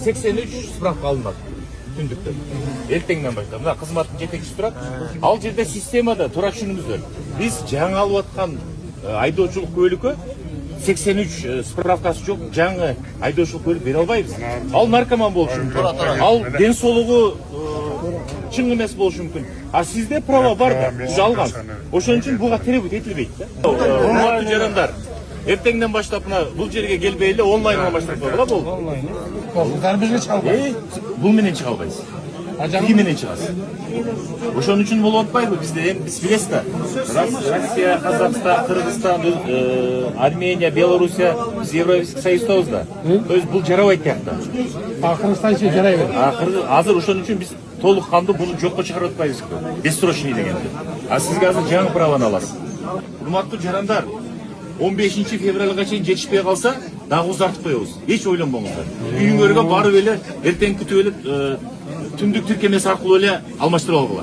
83 справка алынат түндүктө. Эртеңден баштап. Мына кызматтын жетекчиси турат. Ал жерде системада туура түшүнүңүздөр. Биз жаңы алып аткан айдоочулук көлүккө 83 справкасы жоқ жаңы айдоочулук көлүк бере албайбыз. Ал наркоман болушу мүмкүн. Ал ден соолугу чың эмес болушу мүмкүн. А сизде права бар да, сиз алган. Ошон үчүн буга требовать этилбейт да. Урматтуу жарандар, эртеңден баштап мына бул жерге келбей эле онлайн алмаштырып койгула болду. Онлайн. Бул бизге чыга албайт. Бул менен чыга албайсыз. Тиги менен чыгасыз. Ошон үчүн болуп атпайбы? Бизде биз билесиз да. Россия, Казакстан, Кыргызстан, Армения, Белоруссия биз Европейский Союздабыз да. То есть бул жарабайт тиякта. Кыргызстан ичи жарай берет. Азыр ошон үчүн биз толук кандуу буну жокко чыгарып атпайбыз. Бессрочный дегенди. А сизге азыр жаңы праваны аласыз. Урматтуу жарандар, 15 февралга чейин жетишпей калса, дагы узартып коебуз. Эч ойлонбоңуздар. Үйүңөргө барып эле, эртең күтүп эле түндүк тиркемеси аркылуу эле алмаштырып алгыла.